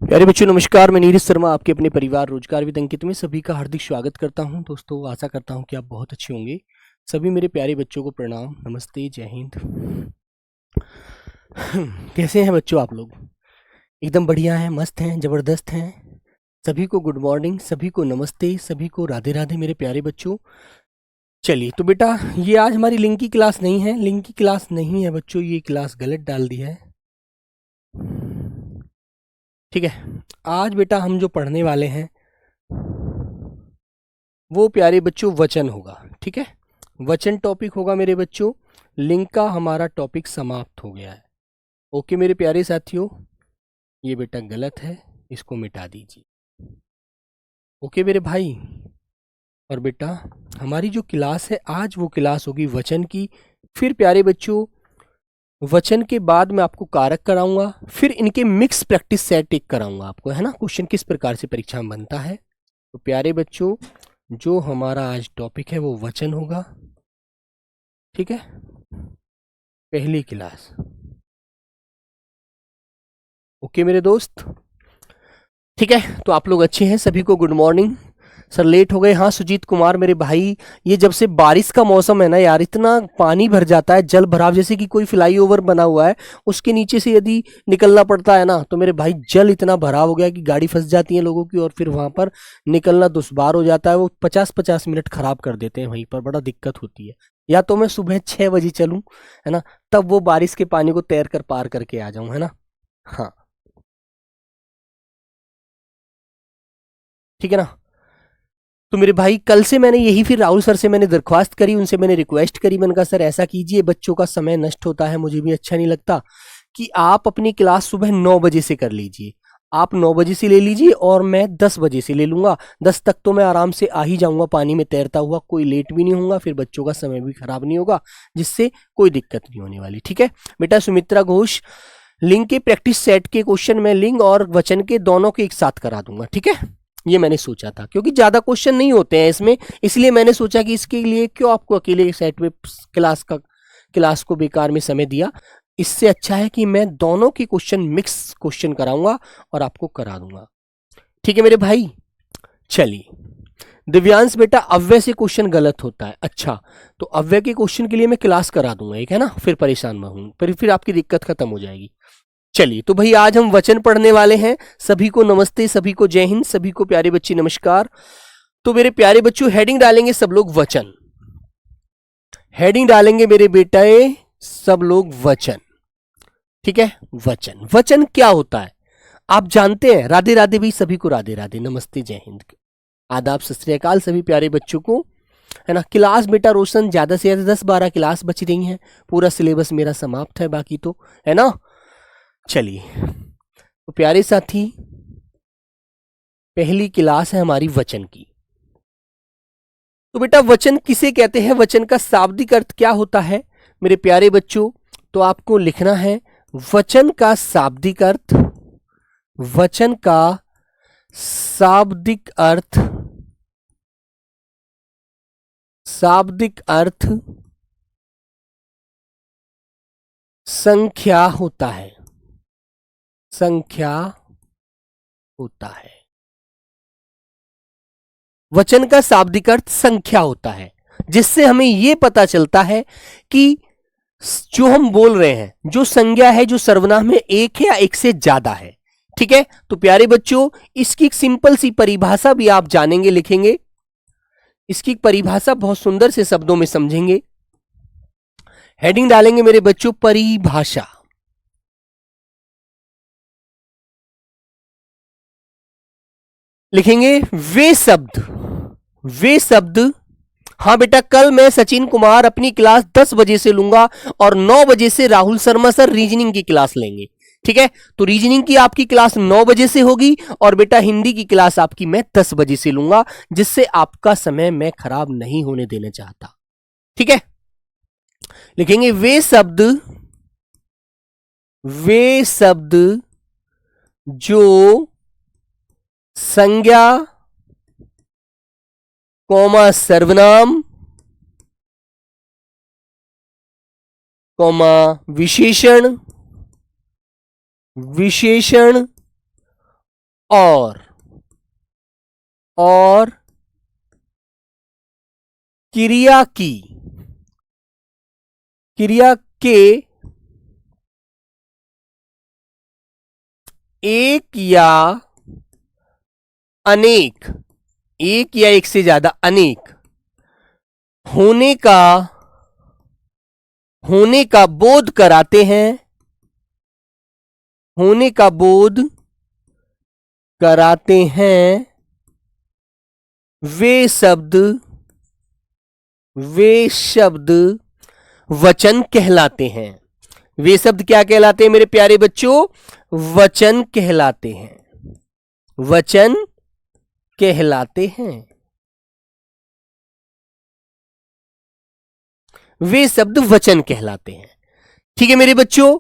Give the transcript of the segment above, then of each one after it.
प्यारे बच्चों नमस्कार। मैं नीरज शर्मा आपके अपने परिवार रोजगार विद अंकित में सभी का हार्दिक स्वागत करता हूं। दोस्तों आशा करता हूं कि आप बहुत अच्छे होंगे। सभी मेरे प्यारे बच्चों को प्रणाम, नमस्ते, जय हिंद। कैसे हैं बच्चों आप लोग? एकदम बढ़िया हैं, मस्त हैं, ज़बरदस्त हैं। सभी को गुड मॉर्निंग, सभी को नमस्ते, सभी को राधे राधे मेरे प्यारे बच्चों। चलिए तो बेटा ये आज हमारी लिंक की क्लास नहीं है, लिंक की क्लास नहीं है बच्चों, ये क्लास गलत डाल दी है। ठीक है, आज बेटा हम जो पढ़ने वाले हैं वो प्यारे बच्चों वचन होगा। ठीक है, वचन टॉपिक होगा मेरे बच्चों। लिंक का हमारा टॉपिक समाप्त हो गया है। ओके मेरे प्यारे साथियों, ये बेटा गलत है, इसको मिटा दीजिए। ओके मेरे भाई। और बेटा हमारी जो क्लास है आज वो क्लास होगी वचन की। फिर प्यारे बच्चों वचन के बाद मैं आपको कारक कराऊंगा, फिर इनके मिक्स प्रैक्टिस सेट एक कराऊंगा आपको, है ना। क्वेश्चन किस प्रकार से परीक्षा में बनता है। तो प्यारे बच्चों जो हमारा आज टॉपिक है वो वचन होगा। ठीक है, पहली क्लास। ओके मेरे दोस्त, ठीक है। तो आप लोग अच्छे हैं, सभी को गुड मॉर्निंग। सर लेट हो गए। हाँ सुजीत कुमार मेरे भाई, ये जब से बारिश का मौसम है ना यार, इतना पानी भर जाता है, जल भराव, जैसे कि कोई फ्लाईओवर बना हुआ है उसके नीचे से यदि निकलना पड़ता है ना तो मेरे भाई जल इतना भराव हो गया कि गाड़ी फंस जाती है लोगों की, और फिर वहां पर निकलना दुश्वार हो जाता है। वो 50-50 मिनट खराब कर देते हैं, वहीं पर बड़ा दिक्कत होती है। या तो मैं सुबह 6 बजे चलूँ, है ना, तब वो बारिश के पानी को तैर कर पार करके आ जाऊं, है ना। हाँ ठीक है ना। तो मेरे भाई कल से मैंने यही, फिर राहुल सर से मैंने दरख्वास्त करी, उनसे मैंने रिक्वेस्ट करी, मैंने कहा सर ऐसा कीजिए, बच्चों का समय नष्ट होता है, मुझे भी अच्छा नहीं लगता, कि आप अपनी क्लास सुबह 9 बजे से कर लीजिए। आप 9 बजे से ले लीजिए और मैं 10 बजे से ले लूंगा। 10 तक तो मैं आराम से आ ही जाऊंगा पानी में तैरता हुआ, कोई लेट भी नहीं होगा, फिर बच्चों का समय भी खराब नहीं होगा, जिससे कोई दिक्कत नहीं होने वाली। ठीक है बेटा। सुमित्रा घोष, लिंग के प्रैक्टिस सेट के क्वेश्चन में लिंग और वचन के दोनों के एक साथ करा दूंगा। ठीक है, ये मैंने सोचा था क्योंकि ज्यादा क्वेश्चन नहीं होते हैं इसमें, इसलिए मैंने सोचा कि इसके लिए क्यों आपको अकेले सेट में क्लास को बेकार में समय दिया। इससे अच्छा है कि मैं दोनों के क्वेश्चन मिक्स क्वेश्चन कराऊंगा और आपको करा दूंगा। ठीक है मेरे भाई। चलिए दिव्यांश बेटा, अव्यय से क्वेश्चन गलत होता है। अच्छा, तो अव्यय के क्वेश्चन के लिए मैं क्लास करा दूंगा एक, है ना, फिर परेशान ना हूं, फिर आपकी दिक्कत खत्म हो जाएगी। चलिए तो भाई आज हम वचन पढ़ने वाले हैं। सभी को नमस्ते, सभी को जय हिंद, सभी को प्यारे बच्चे नमस्कार। तो मेरे प्यारे बच्चों हेडिंग डालेंगे सब लोग वचन, हेडिंग डालेंगे मेरे बेटे सब लोग वचन। ठीक है, वचन, वचन क्या होता है आप जानते हैं। राधे राधे भी सभी को, राधे राधे, नमस्ते, जय हिंद, आदाब, सत श्री अकाल सभी प्यारे बच्चों को, है ना। क्लास बेटा रोशन ज्यादा से ज्यादा 10-12 क्लास बची रही हैं, पूरा सिलेबस मेरा समाप्त है बाकी तो, है ना। चलिए तो प्यारे साथी पहली क्लास है हमारी वचन की। तो बेटा वचन किसे कहते हैं, वचन का शाब्दिक अर्थ क्या होता है मेरे प्यारे बच्चों। तो आपको लिखना है वचन का शाब्दिक अर्थ, वचन का शाब्दिक अर्थ, शाब्दिक अर्थ संख्या होता है, संख्या होता है। वचन का शाब्दिक अर्थ संख्या होता है, जिससे हमें यह पता चलता है कि जो हम बोल रहे हैं, जो संज्ञा है, जो सर्वनाम है, एक है या एक से ज्यादा है। ठीक है, तो प्यारे बच्चों इसकी एक सिंपल सी परिभाषा भी आप जानेंगे, लिखेंगे। इसकी परिभाषा बहुत सुंदर से शब्दों में समझेंगे। हेडिंग डालेंगे मेरे बच्चों परिभाषा। लिखेंगे वे शब्द। हाँ बेटा, कल मैं सचिन कुमार अपनी क्लास 10 बजे से लूंगा और 9 बजे से राहुल शर्मा सर रीजनिंग की क्लास लेंगे। ठीक है, तो रीजनिंग की आपकी क्लास 9 बजे से होगी और बेटा हिंदी की क्लास आपकी मैं 10 बजे से लूंगा, जिससे आपका समय मैं खराब नहीं होने देना चाहता। ठीक है, लिखेंगे वे शब्द जो संज्ञा कौमा सर्वनाम कौमा विशेषण, विशेषण और क्रिया के एक या अनेक, एक या एक से ज्यादा अनेक होने का बोध कराते हैं, होने का बोध कराते हैं, वे शब्द वचन कहलाते हैं। वे शब्द क्या कहलाते हैं मेरे प्यारे बच्चों? वचन कहलाते हैं, वचन कहलाते हैं। वे शब्द वचन कहलाते हैं। ठीक है मेरे बच्चों,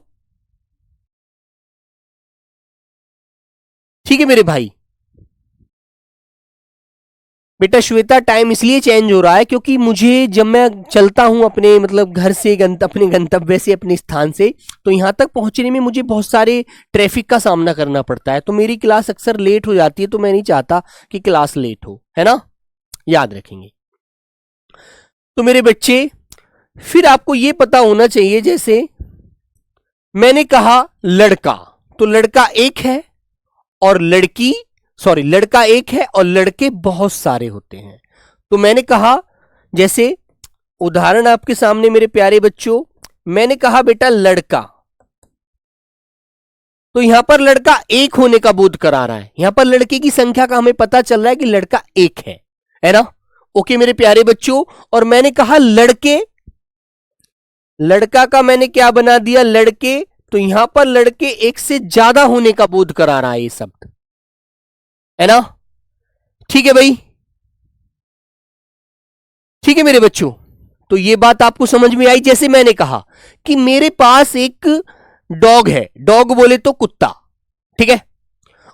ठीक है मेरे भाई। बेटा श्वेता, टाइम इसलिए चेंज हो रहा है क्योंकि मुझे जब मैं चलता हूं अपने मतलब घर से अपने गंतव्य से, अपने स्थान से, तो यहां तक पहुंचने में मुझे बहुत सारे ट्रैफिक का सामना करना पड़ता है, तो मेरी क्लास अक्सर लेट हो जाती है। तो मैं नहीं चाहता कि क्लास लेट हो, है ना, याद रखेंगे। तो मेरे बच्चे, फिर आपको यह पता होना चाहिए, जैसे मैंने कहा लड़का, तो लड़का एक है और लड़का एक है और लड़के बहुत सारे होते हैं। तो मैंने कहा, जैसे उदाहरण आपके सामने मेरे प्यारे बच्चों, मैंने कहा बेटा लड़का, तो यहां पर लड़का एक होने का बोध करा रहा है। यहां पर लड़के की संख्या का हमें पता चल रहा है कि लड़का एक है ना। ओके मेरे प्यारे बच्चों, और मैंने कहा लड़के, लड़का का मैंने क्या बना दिया, लड़के, तो यहां पर लड़के एक से ज्यादा होने का बोध करा रहा है ये शब्द, है ना। ठीक है भाई, ठीक है मेरे बच्चों। तो ये बात आपको समझ में आई। जैसे मैंने कहा कि मेरे पास एक डॉग है, डॉग बोले तो कुत्ता, ठीक है,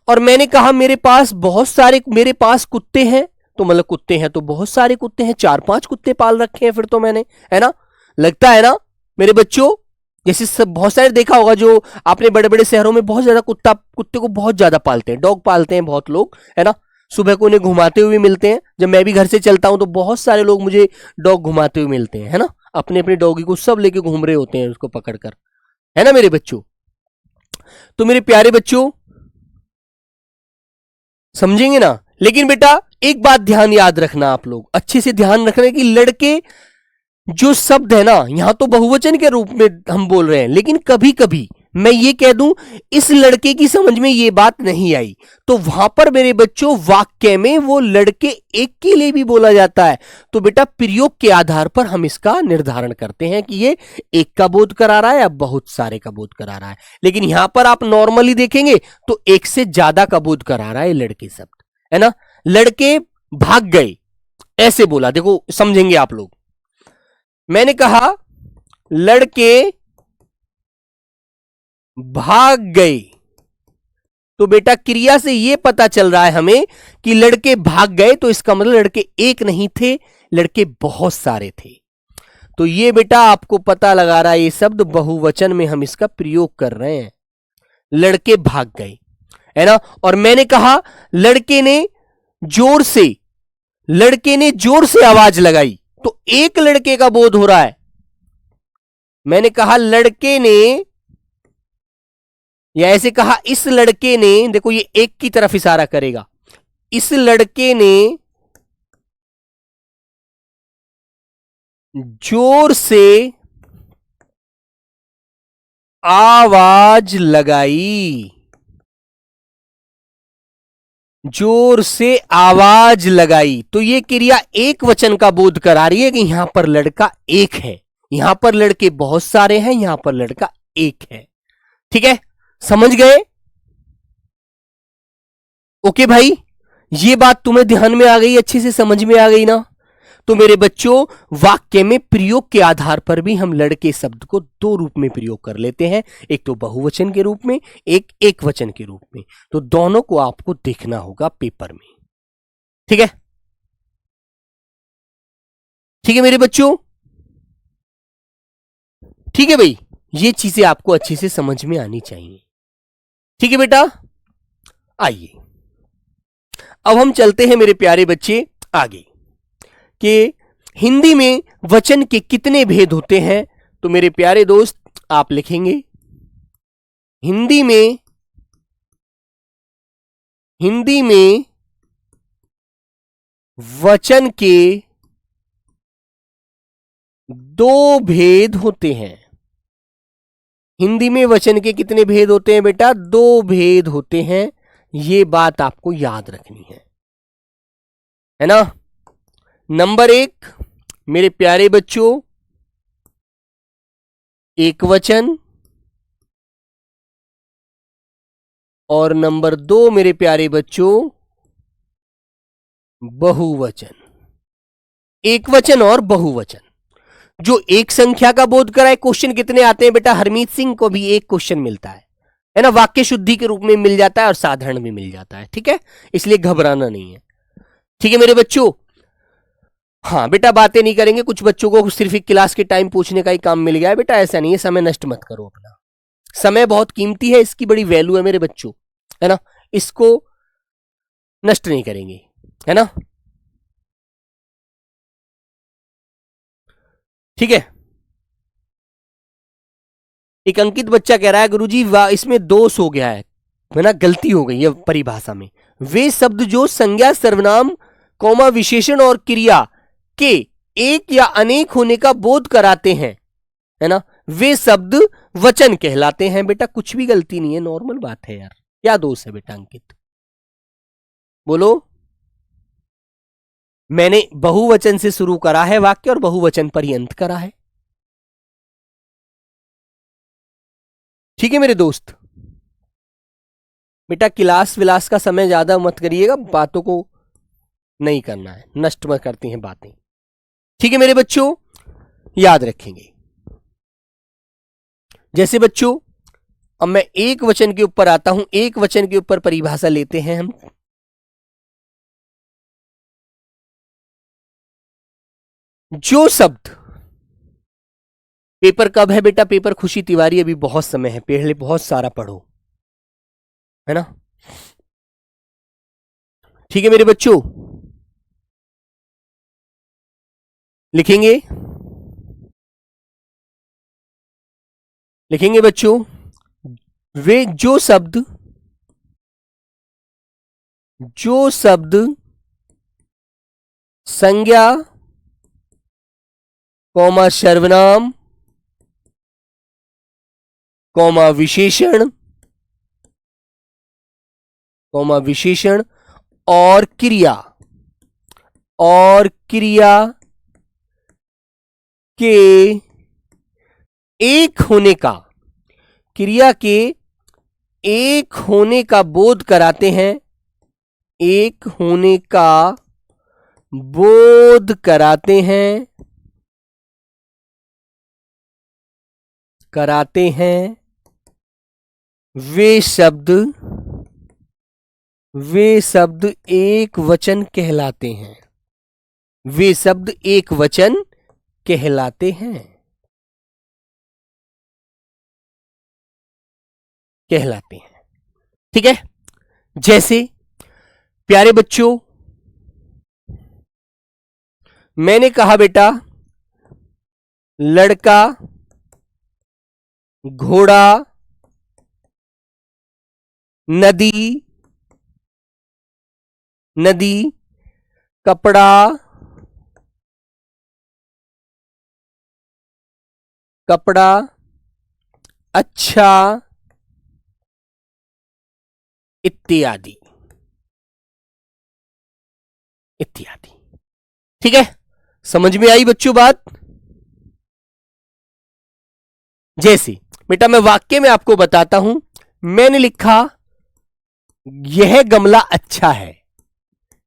और मैंने कहा मेरे पास कुत्ते हैं, तो मतलब कुत्ते हैं तो बहुत सारे कुत्ते हैं, 4-5 कुत्ते पाल रखे हैं फिर तो मैंने, है ना, लगता है ना मेरे बच्चों। जैसे सब बहुत सारे देखा होगा, जो आपने बड़े बड़े शहरों में बहुत ज्यादा कुत्ते को बहुत ज्यादा पालते हैं, डॉग पालते हैं बहुत लोग, है ना। सुबह को उन्हें घुमाते हुए मिलते हैं, जब मैं भी घर से चलता हूं तो बहुत सारे लोग मुझे डॉग घुमाते हुए मिलते हैं, है ना, अपने अपने डॉगी को सब लेके घूम रहे होते हैं उसको पकड़कर, है ना मेरे बच्चों। तो मेरे प्यारे बच्चों समझेंगे ना। लेकिन बेटा एक बात ध्यान याद रखना, आप लोग अच्छे से ध्यान रखना कि लड़के जो शब्द है ना, यहां तो बहुवचन के रूप में हम बोल रहे हैं, लेकिन कभी कभी मैं ये कह दूं इस लड़के की समझ में ये बात नहीं आई, तो वहां पर मेरे बच्चों वाक्य में वो लड़के एक के लिए भी बोला जाता है। तो बेटा प्रयोग के आधार पर हम इसका निर्धारण करते हैं कि ये एक का बोध करा रहा है या बहुत सारे का बोध करा रहा है। लेकिन यहां पर आप नॉर्मली देखेंगे तो एक से ज्यादा का बोध करा रहा है लड़के शब्द, है ना। लड़के भाग गए, ऐसे बोला, देखो समझेंगे आप लोग। मैंने कहा लड़के भाग गए, तो बेटा क्रिया से यह पता चल रहा है हमें कि लड़के भाग गए, तो इसका मतलब लड़के एक नहीं थे, लड़के बहुत सारे थे। तो ये बेटा आपको पता लगा रहा है, ये शब्द बहुवचन में हम इसका प्रयोग कर रहे हैं, लड़के भाग गए, है ना। और मैंने कहा लड़के ने जोर से आवाज लगाई, तो एक लड़के का बोध हो रहा है। मैंने कहा लड़के ने, या ऐसे कहा इस लड़के ने, देखो ये एक की तरफ इशारा करेगा, इस लड़के ने जोर से आवाज लगाई, जोर से आवाज लगाई, तो ये क्रिया एक वचन का बोध करा रही है कि यहां पर लड़का एक है, यहां पर लड़के बहुत सारे हैं, यहां पर लड़का एक है। ठीक है, समझ गए? ओके भाई, ये बात तुम्हें ध्यान में आ गई, अच्छे से समझ में आ गई ना। तो मेरे बच्चों वाक्य में प्रयोग के आधार पर भी हम लड़के शब्द को दो रूप में प्रयोग कर लेते हैं, एक तो बहुवचन के रूप में, एक एक वचन के रूप में। तो दोनों को आपको देखना होगा पेपर में। ठीक है, ठीक है मेरे बच्चों, ठीक है भाई, ये चीजें आपको अच्छे से समझ में आनी चाहिए। ठीक है बेटा, आइए अब हम चलते हैं मेरे प्यारे बच्चे आगे कि हिंदी में वचन के कितने भेद होते हैं। तो मेरे प्यारे दोस्त आप लिखेंगे हिंदी में वचन के 2 भेद होते हैं। हिंदी में वचन के कितने भेद होते हैं बेटा? 2 भेद होते हैं। ये बात आपको याद रखनी है ना। नंबर 1 मेरे प्यारे बच्चों एक वचन, और नंबर 2 मेरे प्यारे बच्चों बहुवचन। एक वचन और बहुवचन। जो एक संख्या का बोध कराए। क्वेश्चन कितने आते हैं बेटा? हरमीत सिंह को भी एक क्वेश्चन मिलता है ना। वाक्य शुद्धि के रूप में मिल जाता है और साधारण भी मिल जाता है। ठीक है, इसलिए घबराना नहीं है। ठीक है मेरे बच्चों। हाँ बेटा बातें नहीं करेंगे। कुछ बच्चों को सिर्फ एक क्लास के टाइम पूछने का ही काम मिल गया है बेटा, ऐसा नहीं है। समय नष्ट मत करो अपना। समय बहुत कीमती है, इसकी बड़ी वैल्यू है मेरे बच्चों, है ना। इसको नष्ट नहीं करेंगे, है ना। ठीक है। एक अंकित बच्चा कह रहा है गुरुजी वाह इसमें दोष हो गया है ना, गलती हो गई है परिभाषा में। वे शब्द जो संज्ञा सर्वनाम कौमा विशेषण और क्रिया के एक या अनेक होने का बोध कराते हैं, है ना, वे शब्द वचन कहलाते हैं। बेटा कुछ भी गलती नहीं है, नॉर्मल बात है यार। क्या दोष है बेटा अंकित? बोलो। मैंने बहुवचन से शुरू करा है वाक्य और बहुवचन पर ही अंत करा है। ठीक है मेरे दोस्त। बेटा क्लास विलास का समय ज्यादा मत करिएगा, बातों को नहीं करना है, नष्ट मत करती हैं बातें। ठीक है मेरे बच्चों, याद रखेंगे। जैसे बच्चों अब मैं एक वचन के ऊपर आता हूं। एक वचन के ऊपर परिभाषा लेते हैं हम। जो शब्द, पेपर कब है बेटा? पेपर खुशी तिवारी, अभी बहुत समय है, पहले बहुत सारा पढ़ो, है ना। ठीक है मेरे बच्चों, लिखेंगे बच्चों। वे जो शब्द संज्ञा कौमा सर्वनाम कौमा विशेषण और क्रिया के एक होने का, क्रिया के एक होने का बोध कराते हैं। एक होने का बोध कराते हैं वे शब्द एक वचन कहलाते हैं। वे शब्द एक वचन कहलाते हैं। ठीक है। जैसे प्यारे बच्चों मैंने कहा बेटा लड़का, घोड़ा, नदी, कपड़ा, अच्छा, इत्यादि। ठीक है, समझ में आई बच्चों बात? जैसे बेटा मैं वाक्य में आपको बताता हूं। मैंने लिखा यह गमला अच्छा है।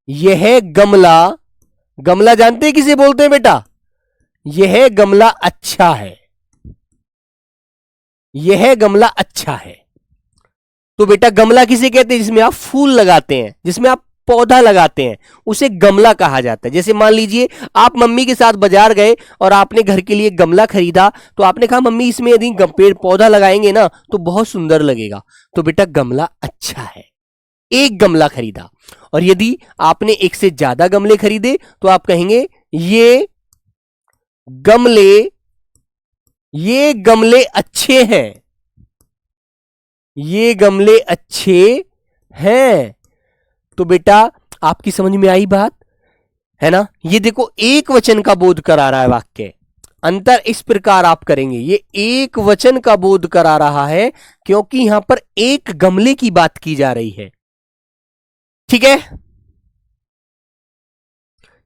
यह गमला जानते हैं किसे बोलते हैं बेटा? यह गमला अच्छा है। यह गमला अच्छा है। तो बेटा गमला किसे कहते हैं? जिसमें आप फूल लगाते हैं, जिसमें आप पौधा लगाते हैं, उसे गमला कहा जाता है। जैसे मान लीजिए आप मम्मी के साथ बाजार गए और आपने घर के लिए गमला खरीदा, तो आपने कहा मम्मी इसमें यदि पेड़ पौधा लगाएंगे ना तो बहुत सुंदर लगेगा। तो बेटा गमला अच्छा है। एक गमला खरीदा। और यदि आपने एक से ज्यादा गमले खरीदे तो आप कहेंगे ये गमले अच्छे हैं, ये गमले अच्छे हैं। तो बेटा आपकी समझ में आई बात है ना। ये देखो एक वचन का बोध करा रहा है वाक्य, अंतर इस प्रकार आप करेंगे, ये एक वचन का बोध करा रहा है क्योंकि यहां पर एक गमले की बात की जा रही है। ठीक है,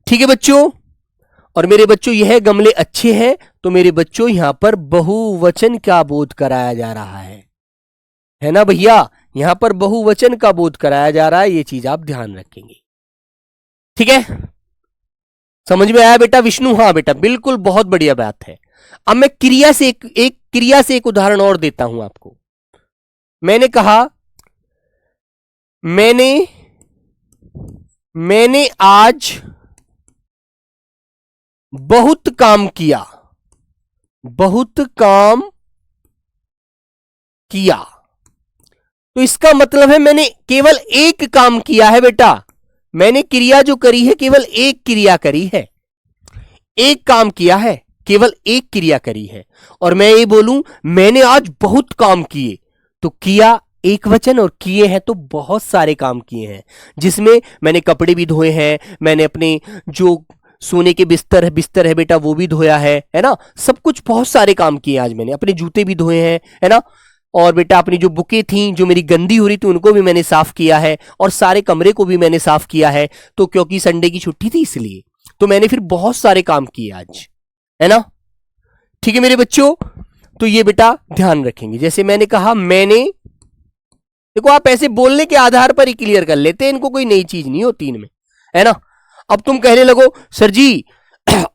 ठीक है बच्चों। और मेरे बच्चों यह गमले अच्छे हैं, तो मेरे बच्चों यहां पर बहुवचन का बोध कराया जा रहा है ना भैया। यहां पर बहुवचन का बोध कराया जा रहा है, ये चीज आप ध्यान रखेंगे। ठीक है, समझ में आया बेटा विष्णु? हाँ बेटा बिल्कुल, बहुत बढ़िया बात है। अब मैं क्रिया से एक क्रिया से एक उदाहरण और देता हूं आपको। मैंने कहा मैंने आज बहुत काम किया, बहुत काम किया। तो इसका मतलब है मैंने केवल एक काम किया है बेटा। मैंने क्रिया जो करी है केवल एक क्रिया करी है, एक काम किया है, केवल एक क्रिया करी है। और मैं ये बोलूं मैंने आज बहुत काम किए, तो किया एक वचन और किए हैं तो बहुत सारे काम किए हैं, जिसमें मैंने कपड़े भी धोए हैं, मैंने अपने जो सोने के बिस्तर है बेटा वो भी धोया है ना। सब कुछ बहुत सारे काम किए आज मैंने, अपने जूते भी धोए हैं, है ना। और बेटा अपनी जो बुकें थी जो मेरी गंदी हो रही थी उनको भी मैंने साफ किया है, और सारे कमरे को भी मैंने साफ किया है। तो क्योंकि संडे की छुट्टी थी इसलिए, तो मैंने फिर बहुत सारे काम किए आज, है ना। ठीक है मेरे बच्चों, तो ये बेटा ध्यान रखेंगे। जैसे मैंने कहा मैंने, देखो आप ऐसे बोलने के आधार पर ही क्लियर कर लेते हैं, इनको कोई नई चीज नहीं होती इनमें, है ना। अब तुम कहने लगो सर जी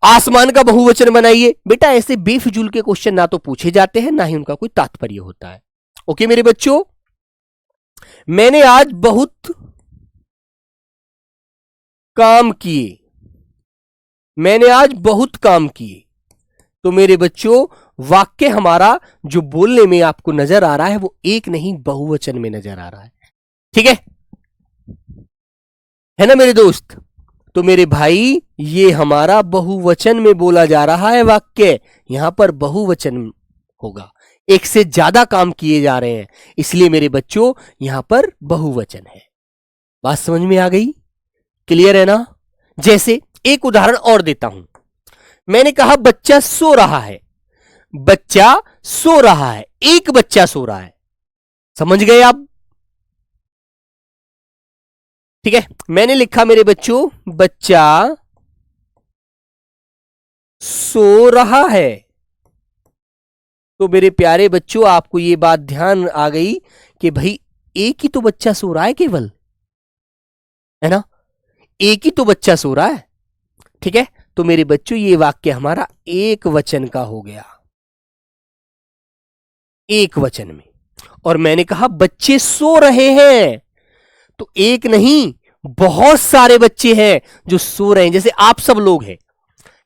आसमान का बहुवचन बनाइए। बेटा ऐसे बेफिजूल के क्वेश्चन ना तो पूछे जाते हैं, ना ही उनका कोई तात्पर्य होता है। ओके मेरे बच्चों, मैंने आज बहुत काम किए, मैंने आज बहुत काम किए। तो मेरे बच्चों वाक्य हमारा जो बोलने में आपको नजर आ रहा है वो एक नहीं बहुवचन में नजर आ रहा है। ठीक है ना मेरे दोस्त। तो मेरे भाई ये हमारा बहुवचन में बोला जा रहा है वाक्य, यहां पर बहुवचन होगा, एक से ज्यादा काम किए जा रहे हैं, इसलिए मेरे बच्चों यहां पर बहुवचन है। बात समझ में आ गई? क्लियर है ना। जैसे एक उदाहरण और देता हूं। मैंने कहा बच्चा सो रहा है, बच्चा सो रहा है, एक बच्चा सो रहा है। समझ गए आप? ठीक है, मैंने लिखा मेरे बच्चों बच्चा सो रहा है। तो मेरे प्यारे बच्चों आपको ये बात ध्यान आ गई कि भाई एक ही तो बच्चा सो रहा है केवल, है ना, एक ही तो बच्चा सो रहा है। ठीक है, तो मेरे बच्चों ये वाक्य हमारा एक वचन का हो गया, एक वचन में। और मैंने कहा बच्चे सो रहे हैं, तो एक नहीं बहुत सारे बच्चे हैं जो सो रहे हैं। जैसे आप सब लोग हैं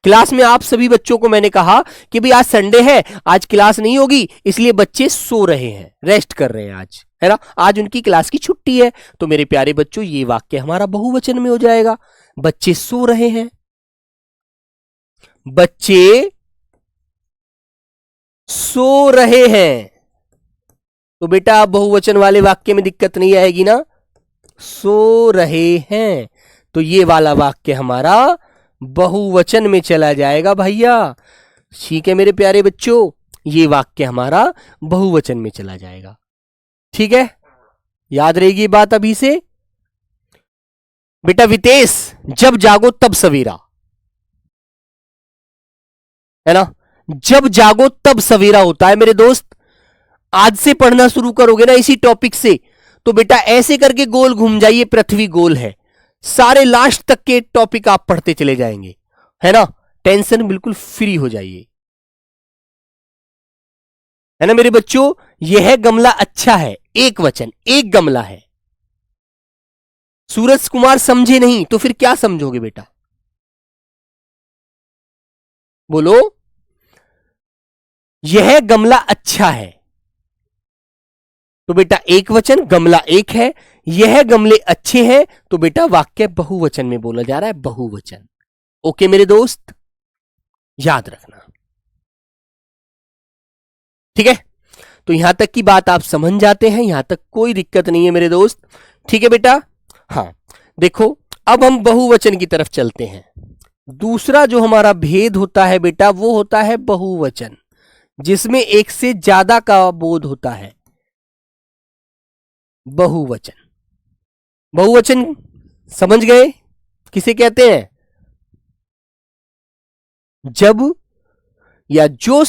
क्लास में, आप सभी बच्चों को मैंने कहा कि भाई आज संडे है, आज क्लास नहीं होगी, इसलिए बच्चे सो रहे हैं, रेस्ट कर रहे हैं आज, है ना, आज उनकी क्लास की छुट्टी है। तो मेरे प्यारे बच्चों ये वाक्य हमारा बहुवचन में हो जाएगा, बच्चे सो रहे हैं, बच्चे सो रहे हैं। तो बेटा आप बहुवचन वाले वाक्य में दिक्कत नहीं आएगी ना, सो रहे हैं, तो ये वाला वाक्य हमारा बहुवचन में चला जाएगा भैया। ठीक है मेरे प्यारे बच्चों, ये वाक्य हमारा बहुवचन में चला जाएगा। ठीक है, याद रहेगी बात अभी से। बेटा वितेश जब जागो तब सवेरा, है ना, जब जागो तब सवेरा होता है मेरे दोस्त। आज से पढ़ना शुरू करोगे ना इसी टॉपिक से, तो बेटा ऐसे करके गोल घूम जाइए, पृथ्वी गोल है, सारे लास्ट तक के टॉपिक आप पढ़ते चले जाएंगे, है ना, टेंशन बिल्कुल फ्री हो जाइए, है ना मेरे बच्चों। यह गमला अच्छा है, एक वचन, एक गमला है। सूरज कुमार समझे नहीं, तो फिर क्या समझोगे बेटा, बोलो। यह गमला अच्छा है, तो बेटा एक वचन, गमला एक है, यह गमले अच्छे हैं, तो बेटा वाक्य बहुवचन में बोला जा रहा है, बहुवचन। ओके मेरे दोस्त, याद रखना, ठीक है। तो यहां तक की बात आप समझ जाते हैं, यहां तक कोई दिक्कत नहीं है मेरे दोस्त, ठीक है बेटा। हाँ देखो, अब हम बहुवचन की तरफ चलते हैं। दूसरा जो हमारा भेद होता है बेटा, वो होता है बहुवचन, जिसमें एक से ज्यादा का बोध होता है। बहुवचन, बहुवचन समझ गए किसे कहते हैं? जब या जो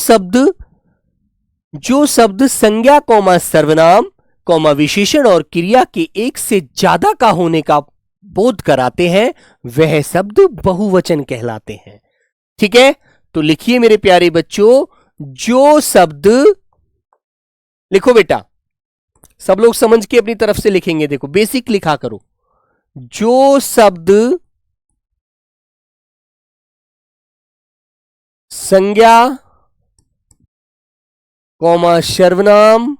शब्द संज्ञा कौमा सर्वनाम कौमा विशेषण और क्रिया के एक से ज्यादा का होने का बोध कराते हैं, वह शब्द बहुवचन कहलाते हैं, ठीक है। तो लिखिए मेरे प्यारे बच्चों, जो शब्द, लिखो बेटा, सब लोग समझ के अपनी तरफ से लिखेंगे, देखो बेसिक लिखा करो। जो शब्द संज्ञा कौमा सर्वनाम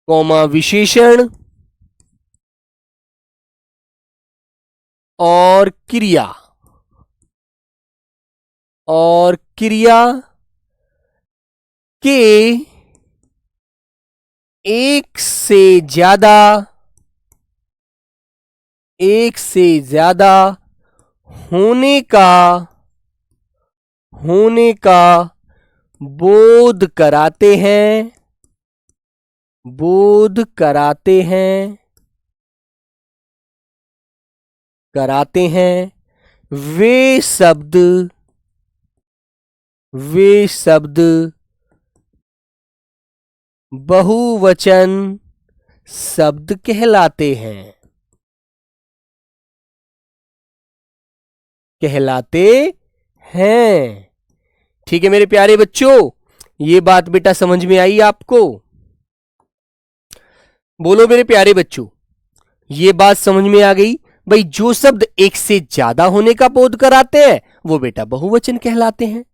कौमा विशेषण और क्रिया के एक से ज्यादा होने का बोध कराते हैं वे शब्द बहुवचन शब्द कहलाते हैं, ठीक है मेरे प्यारे बच्चों। ये बात बेटा समझ में आई आपको? बोलो मेरे प्यारे बच्चों, ये बात समझ में आ गई? भाई जो शब्द एक से ज्यादा होने का बोध कराते हैं वो बेटा बहुवचन कहलाते हैं।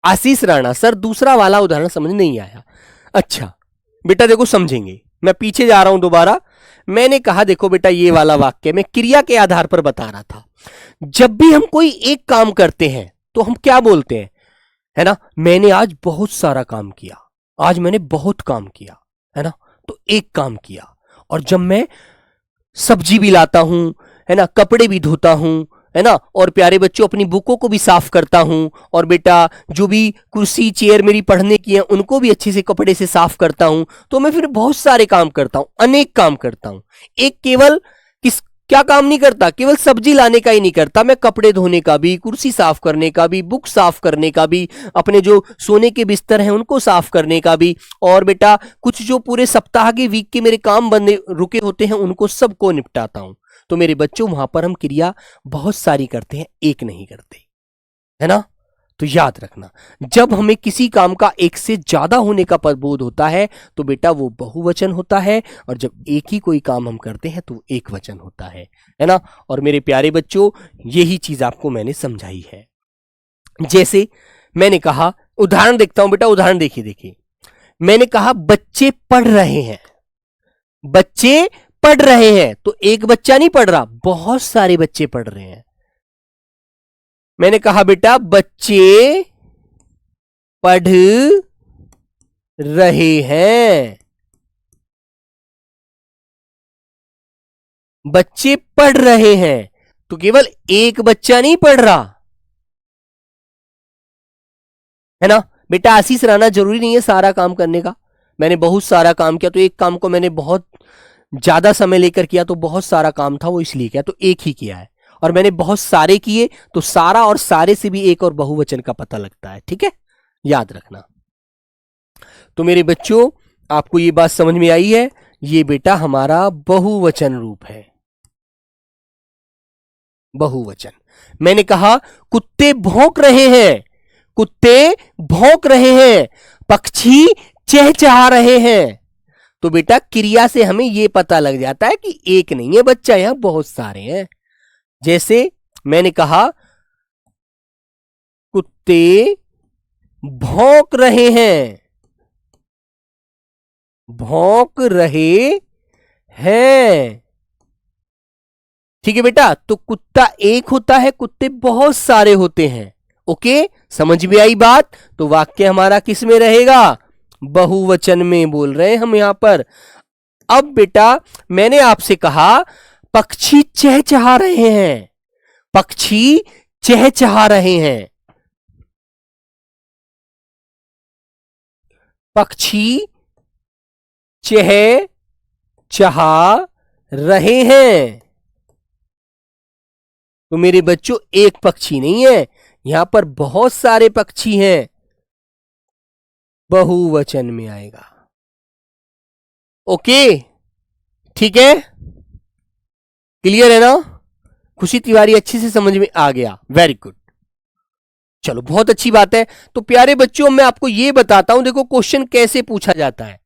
आशीष राणा सर, दूसरा वाला उदाहरण समझ नहीं आया। अच्छा बेटा देखो समझेंगे, मैं पीछे जा रहा हूं दोबारा। मैंने कहा देखो बेटा, ये वाला वाक्य मैं क्रिया के आधार पर बता रहा था। जब भी हम कोई एक काम करते हैं तो हम क्या बोलते हैं, है ना, मैंने आज बहुत सारा काम किया, आज मैंने बहुत काम किया, है ना, तो एक काम किया। और जब मैं सब्जी भी लाता हूं, है ना, कपड़े भी धोता हूं, है ना, और प्यारे बच्चों अपनी बुकों को भी साफ करता हूं, और बेटा जो भी कुर्सी चेयर मेरी पढ़ने की है उनको भी अच्छे से कपड़े से साफ करता हूं, तो मैं फिर बहुत सारे काम करता हूं, अनेक काम करता हूं। एक केवल क्या काम नहीं करता, केवल सब्जी लाने का ही नहीं करता, मैं कपड़े धोने का भी, कुर्सी साफ करने का भी, बुक साफ करने का भी, अपने जो सोने के बिस्तर हैं उनको साफ करने का भी, और बेटा कुछ जो पूरे सप्ताह के वीक के मेरे काम बंद रुके होते हैं उनको सबको निपटाता हूं। तो मेरे बच्चों वहां पर हम क्रिया बहुत सारी करते हैं, एक नहीं करते, है ना। तो याद रखना, जब हमें किसी काम का एक से ज्यादा होने का बोध होता है तो बेटा वो बहुवचन होता है, और जब एक ही कोई काम हम करते हैं तो एक वचन होता है ना। और मेरे प्यारे बच्चों यही चीज आपको मैंने समझाई है। जैसे मैंने कहा, उदाहरण देखता हूं बेटा, उदाहरण देखिए, मैंने कहा बच्चे पढ़ रहे हैं, तो एक बच्चा नहीं पढ़ रहा, बहुत सारे बच्चे पढ़ रहे हैं। मैंने कहा बेटा बच्चे पढ़ रहे हैं, बच्चे पढ़ रहे हैं, तो केवल एक बच्चा नहीं पढ़ रहा, है ना। बेटा आशीष रहना जरूरी नहीं है सारा काम करने का, मैंने बहुत सारा काम किया तो एक काम को मैंने बहुत ज्यादा समय लेकर किया तो बहुत सारा काम था वो इसलिए किया, तो एक ही किया है। और मैंने बहुत सारे किए तो सारा और सारे से भी एक और बहुवचन का पता लगता है, ठीक है, याद रखना। तो मेरे बच्चों आपको ये बात समझ में आई है, ये बेटा हमारा बहुवचन रूप है, बहुवचन। मैंने कहा कुत्ते भौंक रहे हैं, पक्षी चहचहा रहे हैं, तो बेटा क्रिया से हमें यह पता लग जाता है कि एक नहीं है बच्चा, यहां बहुत सारे हैं। जैसे मैंने कहा कुत्ते भौंक रहे हैं, भौंक रहे हैं। ठीक है बेटा, तो कुत्ता एक होता है, कुत्ते बहुत सारे होते हैं। ओके, समझ में आई बात? तो वाक्य हमारा किस में रहेगा? बहुवचन में बोल रहे हैं हम यहां पर। अब बेटा मैंने आपसे कहा पक्षी चहचहा रहे हैं, पक्षी चहचहा रहे हैं, पक्षी चहचहा रहे हैं। तो मेरे बच्चों एक पक्षी नहीं है, यहां पर बहुत सारे पक्षी हैं, बहुवचन में आएगा। ओके, ठीक है, क्लियर है ना? खुशी तिवारी अच्छे से समझ में आ गया, वेरी गुड। चलो बहुत अच्छी बात है। तो प्यारे बच्चों मैं आपको यह बताता हूं, देखो क्वेश्चन कैसे पूछा जाता है।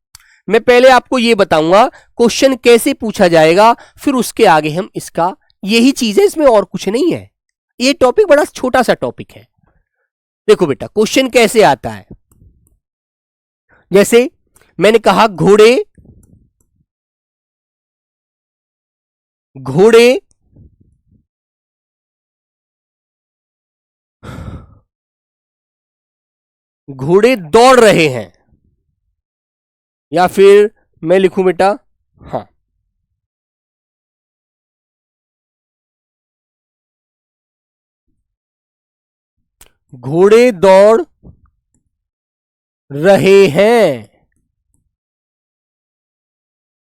मैं पहले आपको यह बताऊंगा क्वेश्चन कैसे पूछा जाएगा, फिर उसके आगे हम इसका, यही चीज है, इसमें और कुछ नहीं है। ये टॉपिक बड़ा छोटा सा टॉपिक है। देखो बेटा क्वेश्चन कैसे आता है, जैसे मैंने कहा घोड़े, घोड़े घोड़े दौड़ रहे हैं, या फिर मैं लिखूं बेटा, हाँ, घोड़े दौड़ रहे हैं,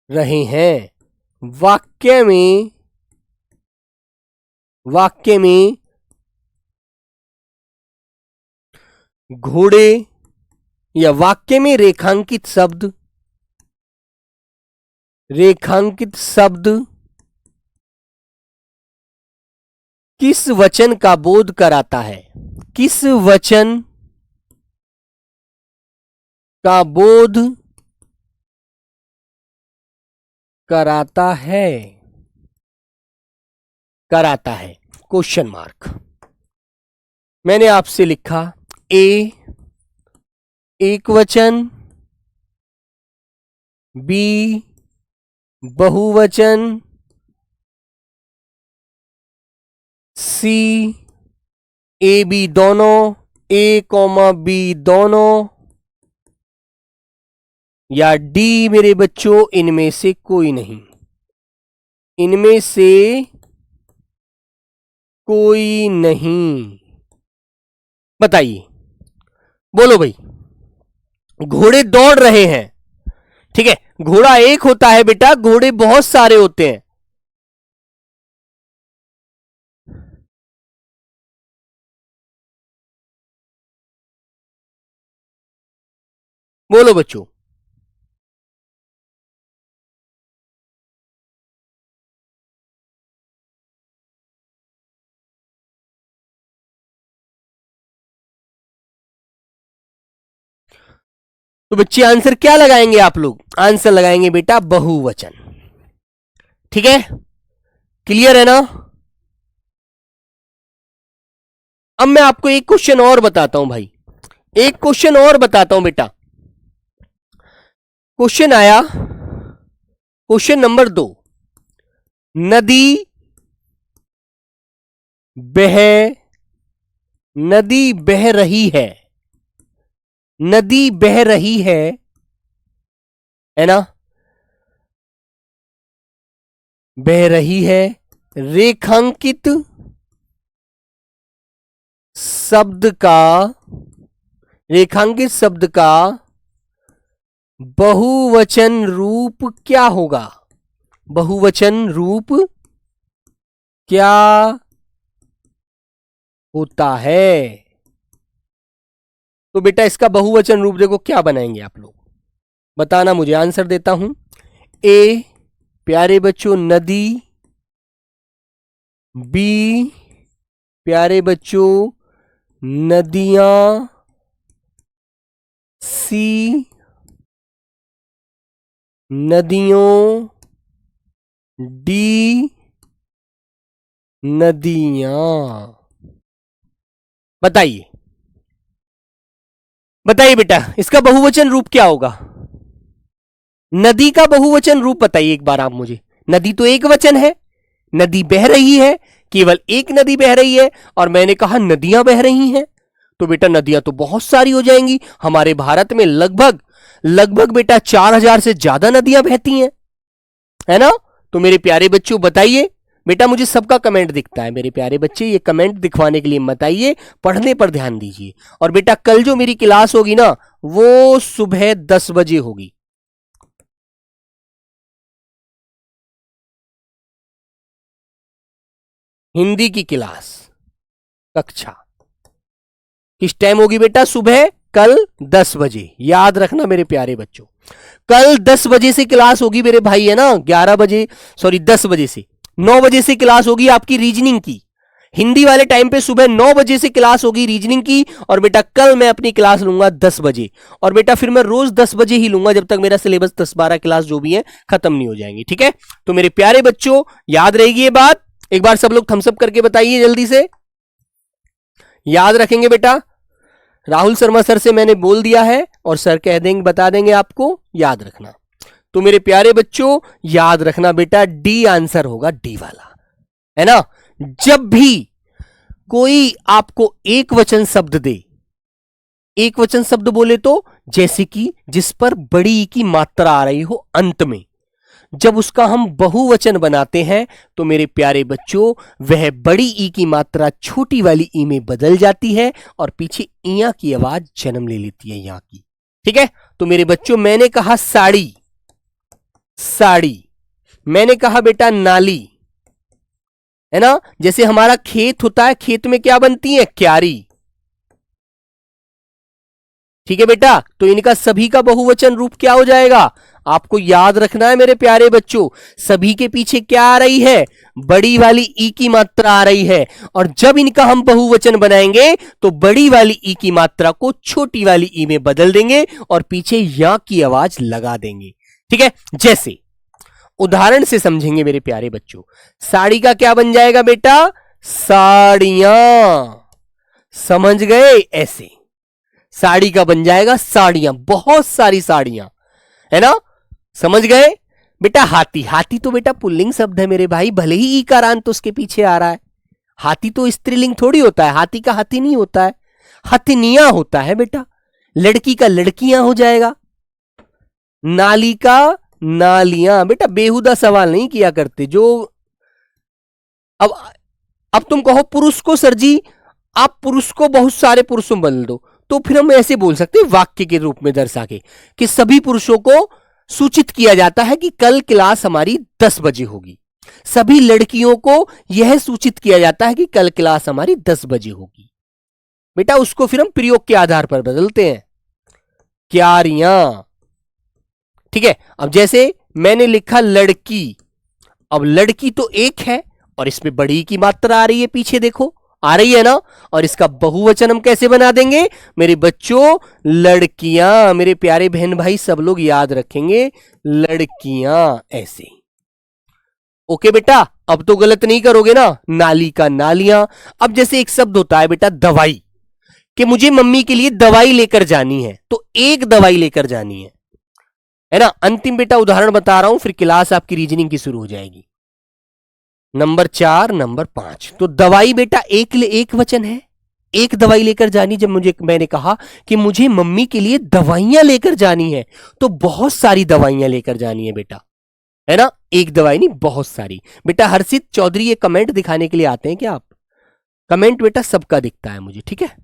रहे हैं। वाक्य में, वाक्य में घोड़े, या वाक्य में रेखांकित शब्द, रेखांकित शब्द किस वचन का बोध कराता है? किस वचन का बोध कराता है? कराता है, क्वेश्चन मार्क। मैंने आपसे लिखा ए एक वचन, बी बहुवचन, सी ए बी दोनों, ए कॉमा बी दोनों, या डी मेरे बच्चों इनमें से कोई नहीं, इनमें से कोई नहीं। बताइए, बोलो भाई। घोड़े दौड़ रहे हैं, ठीक है, घोड़ा एक होता है बेटा, घोड़े बहुत सारे होते हैं। बोलो बच्चों। तो बच्चे आंसर क्या लगाएंगे आप लोग? आंसर लगाएंगे बेटा बहुवचन। ठीक है, क्लियर है ना? अब मैं आपको एक क्वेश्चन और बताता हूं भाई, एक क्वेश्चन और बताता हूं बेटा। क्वेश्चन आया, क्वेश्चन नंबर 2, नदी बह, नदी बह रही है, नदी बह रही है ना, बह रही है। रेखांकित शब्द का, रेखांकित शब्द का बहुवचन रूप क्या होगा? बहुवचन रूप क्या होता है? तो बेटा इसका बहुवचन रूप देखो क्या बनाएंगे आप लोग, बताना मुझे, आंसर देता हूं। ए प्यारे बच्चों नदी, बी प्यारे बच्चों नदियां, सी नदियों, डी नदियां। बताइए, बताइए बेटा इसका बहुवचन रूप क्या होगा? नदी का बहुवचन रूप बताइए एक बार आप मुझे। नदी तो एक वचन है, नदी बह रही है, केवल एक नदी बह रही है, और मैंने कहा नदियां बह रही हैं, तो बेटा नदियां तो बहुत सारी हो जाएंगी। हमारे भारत में लगभग लगभग बेटा 4000 से ज्यादा नदियां बहती हैं, है ना। तो मेरे प्यारे बच्चों बताइए बेटा, मुझे सबका कमेंट दिखता है मेरे प्यारे बच्चे, ये कमेंट दिखवाने के लिए मत आइए, पढ़ने पर ध्यान दीजिए। और बेटा कल जो मेरी क्लास होगी ना, वो सुबह 10 बजे होगी। हिंदी की क्लास कक्षा किस टाइम होगी बेटा? सुबह कल 10 बजे। याद रखना मेरे प्यारे बच्चों, कल 10 बजे से क्लास होगी मेरे भाई, है ना। 11 बजे, सॉरी 10 बजे से 9 बजे से क्लास होगी आपकी रीजनिंग की। हिंदी वाले टाइम पे सुबह 9 बजे से क्लास होगी रीजनिंग की। और बेटा कल मैं अपनी क्लास लूंगा 10 बजे, और बेटा फिर मैं रोज 10 बजे ही लूंगा जब तक मेरा सिलेबस 10-12 क्लास जो भी है खत्म नहीं हो जाएंगी, ठीक है। तो मेरे प्यारे बच्चों याद रहेगी ये बात, एक बार सब लोग थम्स अप करके बताइए जल्दी से। याद रखेंगे बेटा? राहुल शर्मा सर से मैंने बोल दिया है, और सर कह देंगे, बता देंगे आपको, याद रखना। तो मेरे प्यारे बच्चों याद रखना बेटा, डी आंसर होगा, डी वाला, है ना। जब भी कोई आपको एक वचन शब्द दे, एक वचन शब्द बोले तो जैसे कि जिस पर बड़ी ई की मात्रा आ रही हो अंत में, जब उसका हम बहुवचन बनाते हैं तो मेरे प्यारे बच्चों वह बड़ी ई की मात्रा छोटी वाली ई में बदल जाती है, और पीछे इया की आवाज जन्म ले लेती है, यहाँ की, ठीक है। तो मेरे बच्चों मैंने कहा साड़ी, साड़ी, मैंने कहा बेटा नाली, है ना। जैसे हमारा खेत होता है, खेत में क्या बनती है? क्यारी, ठीक है बेटा। तो इनका सभी का बहुवचन रूप क्या हो जाएगा? आपको याद रखना है मेरे प्यारे बच्चों, सभी के पीछे क्या आ रही है? बड़ी वाली ई की मात्रा आ रही है, और जब इनका हम बहुवचन बनाएंगे तो बड़ी वाली ई की मात्रा को छोटी वाली ई में बदल देंगे, और पीछे या की आवाज लगा देंगे, ठीक है। जैसे उदाहरण से समझेंगे मेरे प्यारे बच्चों, साड़ी का क्या बन जाएगा बेटा? साड़ियां, समझ गए? ऐसे साड़ी का बन जाएगा साड़ियां, बहुत सारी साड़ियां, है ना, समझ गए बेटा। हाथी, हाथी तो बेटा पुल्लिंग शब्द है मेरे भाई, भले ही ई का अंत उसके पीछे आ रहा है। हाथी तो स्त्रीलिंग थोड़ी होता है, हाथी का हाथी नहीं होता है, हथनियां होता है बेटा। लड़की का लड़कियां हो जाएगा, नाली का नालियां। बेटा बेहुदा सवाल नहीं किया करते जो। अब तुम कहो पुरुष को सर जी, आप पुरुष को बहुत सारे पुरुषों में बदल दो, तो फिर हम ऐसे बोल सकते हैं वाक्य के रूप में दर्शा के कि सभी पुरुषों को सूचित किया जाता है कि कल क्लास हमारी 10 बजे होगी। सभी लड़कियों को यह सूचित किया जाता है कि कल क्लास हमारी 10 बजे होगी। बेटा उसको फिर हम प्रयोग के आधार पर बदलते हैं, क्यारियां, ठीक है। अब जैसे मैंने लिखा लड़की, अब लड़की तो एक है और इसमें बड़ी की मात्रा आ रही है, पीछे देखो आ रही है ना, और इसका बहुवचन हम कैसे बना देंगे मेरे बच्चों? लड़कियां। मेरे प्यारे बहन भाई सब लोग याद रखेंगे, लड़कियां, ऐसे। ओके बेटा, अब तो गलत नहीं करोगे ना। नाली का नालियां। अब जैसे एक शब्द होता है बेटा दवाई, कि मुझे मम्मी के लिए दवाई लेकर जानी है, तो एक दवाई लेकर जानी है ना। अंतिम बेटा उदाहरण बता रहा हूं, फिर क्लास आपकी रीजनिंग की शुरू हो जाएगी। Number 4, number 5। तो दवाई बेटा एक वचन है, एक दवाई लेकर जानी। जब मैंने कहा कि मुझे मम्मी के लिए दवाइयां लेकर जानी है, तो बहुत सारी दवाइयां लेकर जानी है बेटा, है ना। एक दवाई नहीं, बहुत सारी। बेटा हर्षित चौधरी ये कमेंट दिखाने के लिए आते हैं क्या आप? कमेंट बेटा सबका दिखता है मुझे, ठीक है।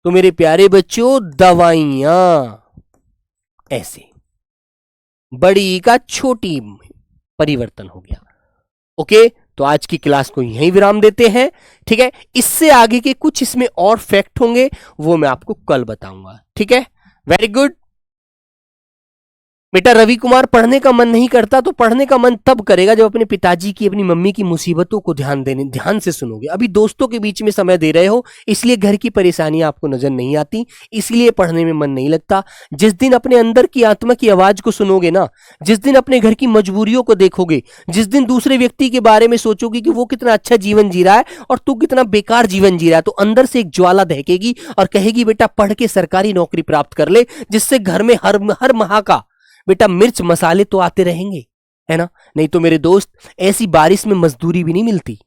तो मेरे प्यारे बच्चों दवाइयां, ऐसे बड़ी का छोटी परिवर्तन हो गया। ओके, तो आज की क्लास को यहीं विराम देते हैं, ठीक है। इससे आगे के कुछ इसमें और फैक्ट होंगे, वो मैं आपको कल बताऊंगा, ठीक है। वेरी गुड बेटा। रवि कुमार पढ़ने का मन नहीं करता, तो पढ़ने का मन तब करेगा जब अपने पिताजी की, अपनी मम्मी की मुसीबतों को ध्यान से सुनोगे। अभी दोस्तों के बीच में समय दे रहे हो, इसलिए घर की परेशानियां आपको नजर नहीं आती, इसलिए पढ़ने में मन नहीं लगता। जिस दिन अपने अंदर की आत्मा की आवाज को सुनोगे ना, जिस दिन अपने घर की मजबूरियों को देखोगे, जिस दिन दूसरे व्यक्ति के बारे में सोचोगे कि वो कितना अच्छा जीवन जी रहा है और तू कितना बेकार जीवन जी रहा है, तो अंदर से एक ज्वाला दहकेगी और कहेगी बेटा पढ़ के सरकारी नौकरी प्राप्त कर ले, जिससे घर में हर माह का बेटा मिर्च मसाले तो आते रहेंगे, है ना, नहीं तो मेरे दोस्त ऐसी बारिश में मजदूरी भी नहीं मिलती,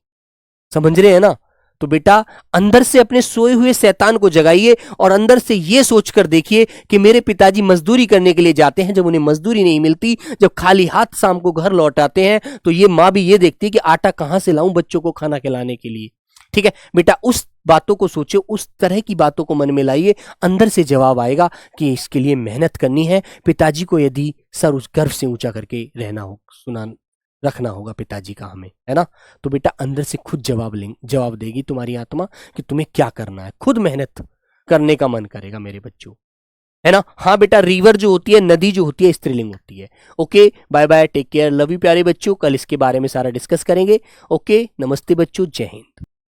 समझ रहे हैं ना। तो बेटा अंदर से अपने सोए हुए शैतान को जगाइए और अंदर से यह सोचकर देखिए कि मेरे पिताजी मजदूरी करने के लिए जाते हैं, जब उन्हें मजदूरी नहीं मिलती, जब खाली हाथ शाम को घर लौट आते हैं, तो ये माँ भी ये देखती है कि आटा कहां से लाऊं बच्चों को खाना खिलाने के लिए। ठीक है बेटा, उस बातों को सोचिए, उस तरह की बातों को मन में लाइए, अंदर से जवाब आएगा कि इसके लिए मेहनत करनी है। पिताजी को यदि सर उस गर्व से ऊंचा करके रहना हो, सुना रखना होगा पिताजी का हमें, है ना, तो बेटा अंदर से खुद जवाब देगी तुम्हारी आत्मा कि तुम्हें क्या करना है, खुद मेहनत करने का मन करेगा मेरे बच्चों, है ना। हाँ बेटा, रिवर जो होती है, नदी जो होती है, स्त्रीलिंग होती है। Okay, bye bye, take care, love you प्यारे बच्चों, कल इसके बारे में सारा डिस्कस करेंगे। ओके, नमस्ते बच्चों, जय हिंद।